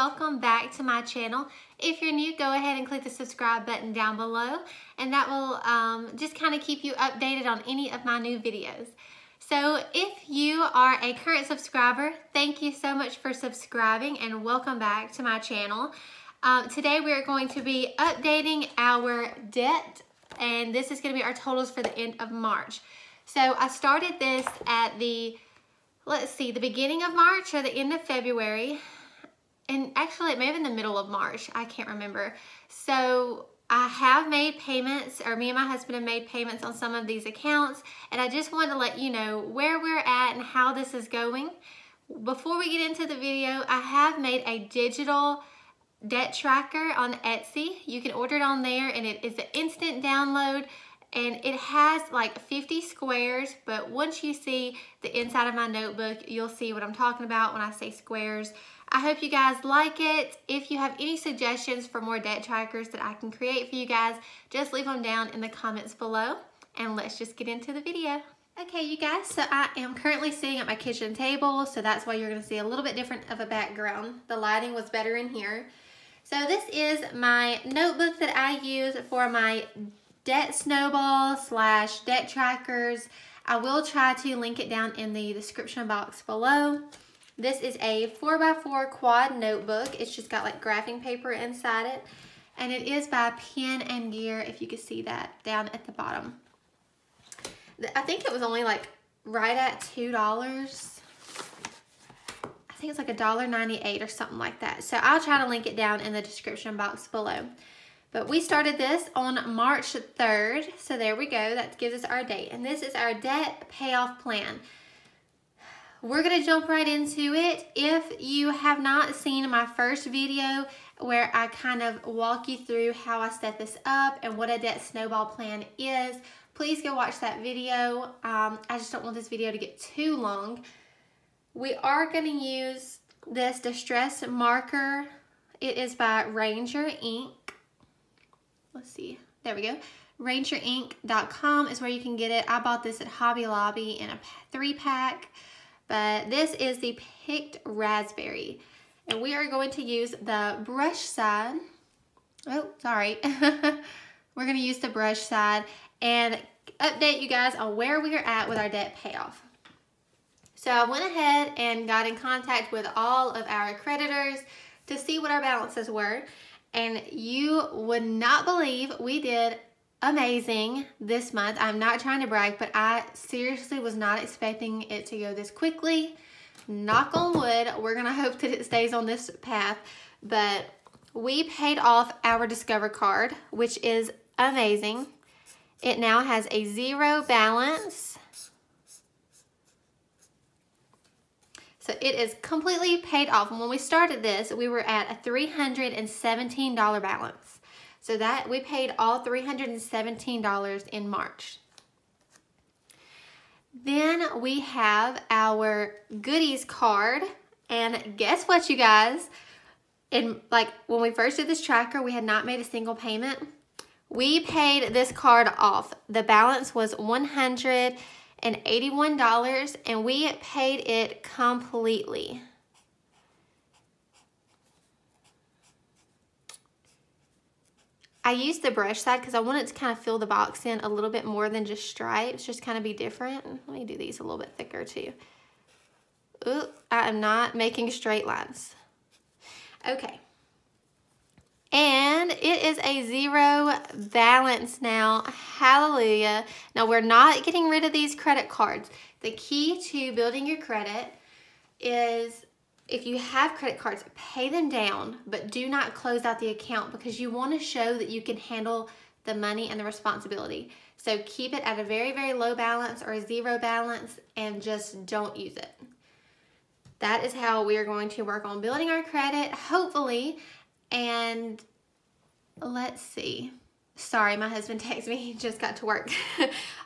welcome back to my channel. If you're new, go ahead and click the subscribe button down below, and that will just kind of keep you updated on any of my new videos. So if you are a current subscriber, thank you so much for subscribing and welcome back to my channel. Today we are going to be updating our debt, and this is going to be our totals for the end of March. So I started this at the beginning of March or the end of February. And actually it may have been the middle of March. I can't remember. So I have made payments, or me and my husband have made payments on some of these accounts. And I just wanted to let you know where we're at and how this is going. Before we get into the video, I have made a digital debt tracker on Etsy. You can order it on there, and it is an instant download. And it has like 50 squares, but once you see the inside of my notebook, you'll see what I'm talking about when I say squares. I hope you guys like it. If you have any suggestions for more debt trackers that I can create for you guys, just leave them down in the comments below, and let's just get into the video. Okay, you guys, so I am currently sitting at my kitchen table, so that's why you're gonna see a little bit different of a background. The lighting was better in here. So this is my notebook that I use for my debt snowball / debt trackers. I will try to link it down in the description box below. This is a 4x4 quad notebook. It's just got like graphing paper inside it, and it is by Pen and Gear, if you can see that down at the bottom. I think it was only like right at $2. I think it's like $1.98 or something like that. So I'll try to link it down in the description box below. But we started this on March 3rd, so there we go. That gives us our date. And this is our debt payoff plan. We're going to jump right into it. If you have not seen my first video where I kind of walk you through how I set this up and what a debt snowball plan is, please go watch that video. I just don't want this video to get too long. We are going to use this distress marker. It is by Ranger Ink. Let's see, there we go. RangerInk.com is where you can get it. I bought this at Hobby Lobby in a 3-pack, but this is the Picked Raspberry. And we are going to use the brush side. Oh, sorry. We're gonna use the brush side and update you guys on where we are at with our debt payoff. So I went ahead and got in contact with all of our creditors to see what our balances were. And you would not believe we did amazing this month. I'm not trying to brag, but I seriously was not expecting it to go this quickly. Knock on wood, we're gonna hope that it stays on this path. But we paid off our Discover card, which is amazing. It now has a 0 balance. So it is completely paid off. And when we started this, we were at a $317 balance. So that we paid all $317 in March. Then we have our goodies card. And guess what, you guys? When we first did this tracker, we had not made a single payment. We paid this card off. The balance was $181, and we paid it completely. I used the brush side because I wanted to kind of fill the box in a little bit more than just stripes, just kind of be different. Let me do these a little bit thicker too. Ooh, I am not making straight lines. Okay. And it is a 0 balance now. Hallelujah. Now, we're not getting rid of these credit cards. The key to building your credit is, if you have credit cards, pay them down, but do not close out the account, because you want to show that you can handle the money and the responsibility. So keep it at a very, very low balance or a 0 balance, and just don't use it. That is how we are going to work on building our credit, hopefully. And let's see. Sorry, my husband texted me. He just got to work.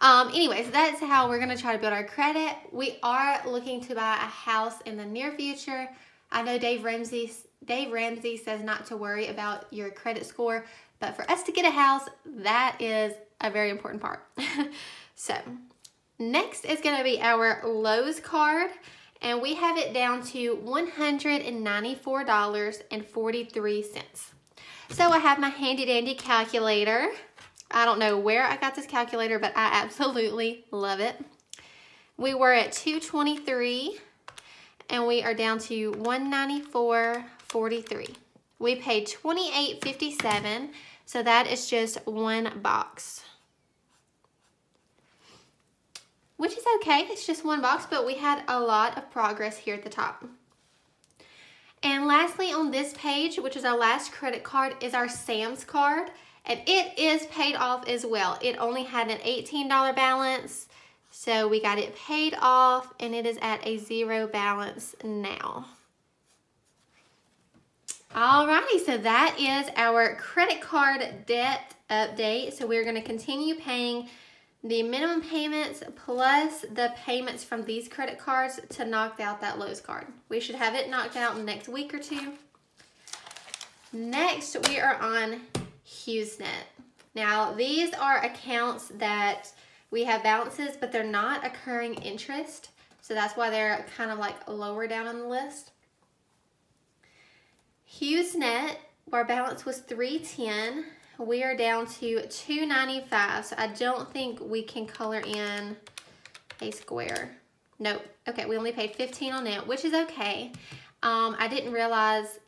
Anyways, that's how we're going to try to build our credit. We are looking to buy a house in the near future. I know Dave Ramsey says not to worry about your credit score, but for us to get a house, that is a very important part. So next is going to be our Lowe's card. and we have it down to $194.43. So I have my handy dandy calculator. I don't know where I got this calculator, but I absolutely love it. We were at $223 and we are down to $194.43. We paid $28.57, so that is just one box. Which is okay, it's just one box, but we had a lot of progress here at the top. And lastly on this page, which is our last credit card, is our Sam's card. And it is paid off as well. It only had an $18 balance, so we got it paid off and it is at a $0 balance now. Alrighty, so that is our credit card debt update. So we're gonna continue paying the minimum payments plus the payments from these credit cards to knock out that Lowe's card. We should have it knocked out in the next week or two. Next, we are on HughesNet. Now, these are accounts that we have balances, but they're not accruing interest. So that's why they're kind of like lower down on the list. HughesNet, our balance was $310. We are down to $295, so I don't think we can color in a square. Nope. Okay, we only paid $15 on it, which is okay. I didn't realize,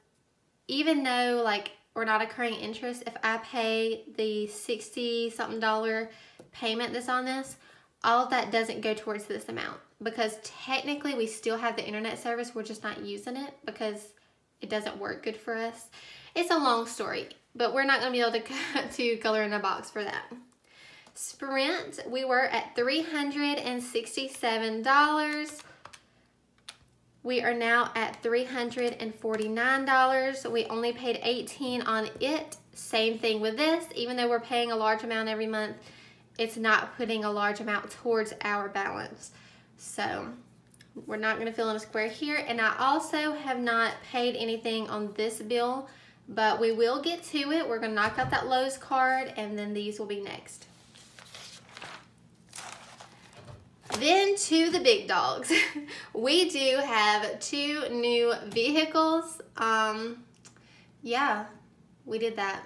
even though like we're not accruing interest, if I pay the $60-something payment that's on this, all of that doesn't go towards this amount, because technically we still have the internet service, we're just not using it because it doesn't work good for us. It's a long story, but we're not going to be able to color in a box for that. Sprint, we were at $367. We are now at $349. We only paid $18 on it. Same thing with this. Even though we're paying a large amount every month, it's not putting a large amount towards our balance. So we're not going to fill in a square here. And I also have not paid anything on this bill, but we will get to it. We're going to knock out that Lowe's card, and then these will be next. Then to the big dogs. We do have 2 new vehicles. Yeah, we did that.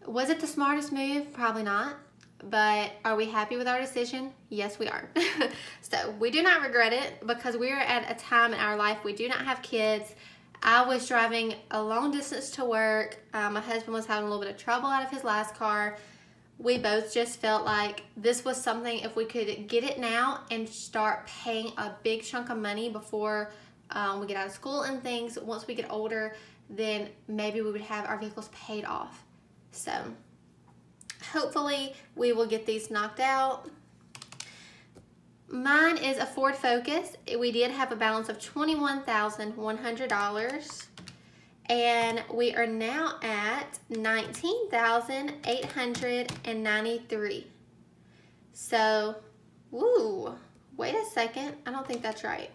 Was it the smartest move? Probably not. But are we happy with our decision? Yes, we are. So we do not regret it, because we are at a time in our life we do not have kids. I was driving a long distance to work. My husband was having a little bit of trouble out of his last car. We both just felt like this was something, if we could get it now and start paying a big chunk of money before we get out of school and things, once we get older, then maybe we would have our vehicles paid off. So hopefully we will get these knocked out. Mine is a Ford Focus. We did have a balance of $21,100. And we are now at $19,893. So, woo, wait a second. I don't think that's right.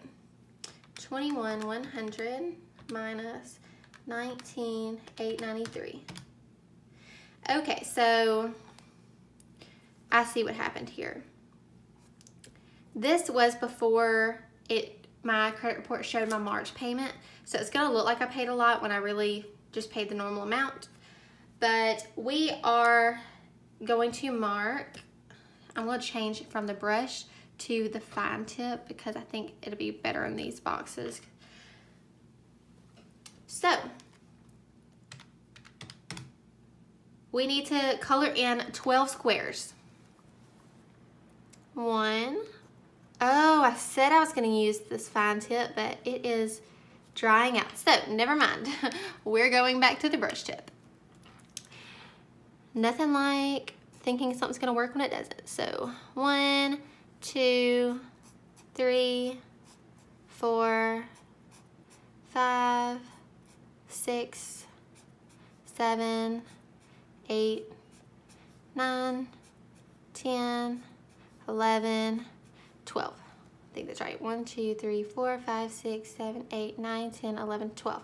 21,100 minus 19,893. Okay, so I see what happened here. This was before my credit report showed my March payment. So it's gonna look like I paid a lot when I really just paid the normal amount. But we are going to mark, I'm gonna change it from the brush to the fine tip because I think it'll be better in these boxes. So, we need to color in 12 squares. 1. Oh, I said I was gonna use this fine tip, but it is drying out. So, never mind. We're going back to the brush tip. Nothing like thinking something's gonna work when it doesn't. So, 1, 2, 3, 4, 5, 6, 7, 8, 9, 10, 11, 12. I think that's right. 1, 2, 3, 4, 5, 6, 7, 8, 9, 10, 11, 12.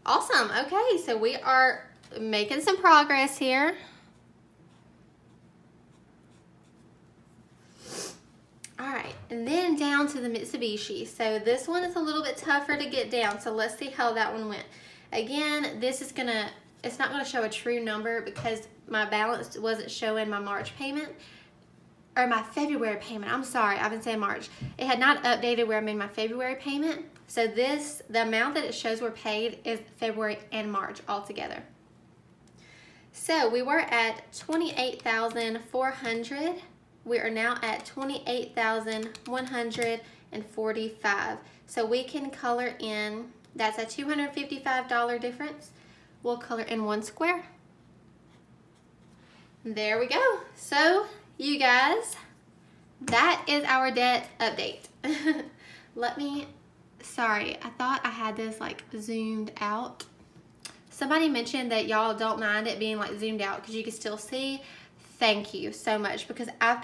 Awesome. Okay, so we are making some progress here. All right. right, and then down to the Mitsubishi. So this one is a little bit tougher to get down, so let's see how that one went. Again, this is it's not gonna show a true number because my balance wasn't showing my March payment, or my February payment. I'm sorry, I've been saying March. It had not updated where I made my February payment. So the amount that it shows we're paid is February and March all together. So we were at $28,400. We are now at $28,145. So we can color in, that's a $255 difference. We'll color in 1 square. There we go. So you guys, that is our debt update. Sorry, I thought I had this like zoomed out. Somebody mentioned that y'all don't mind it being like zoomed out because you can still see. Thank you so much, because I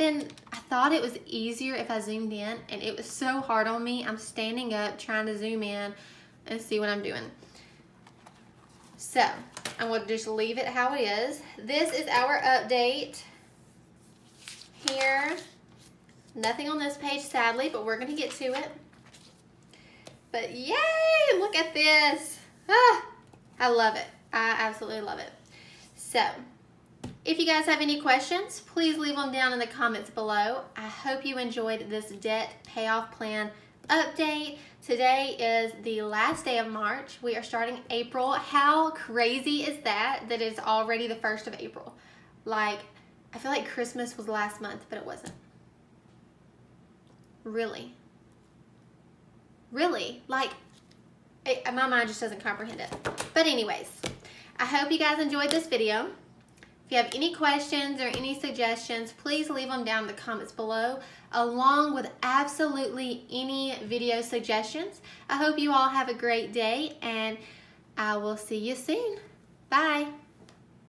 thought it was easier if I zoomed in, and it was so hard on me. I'm standing up trying to zoom in and see what I'm doing. So I'm going to just leave it how it is. This is our update here. Nothing on this page, sadly, but we're going to get to it. But yay, look at this. Ah, I love it. I absolutely love it. So if you guys have any questions, please leave them down in the comments below. I hope you enjoyed this debt payoff plan update. Today is the last day of March. We are starting April. How crazy is that it's already the 1st of April? Like, I feel like Christmas was last month, but it wasn't. Really? Really? Like, my mind just doesn't comprehend it. But anyways, I hope you guys enjoyed this video. If you have any questions or any suggestions, please leave them down in the comments below, along with absolutely any video suggestions. I hope you all have a great day, and I will see you soon. Bye.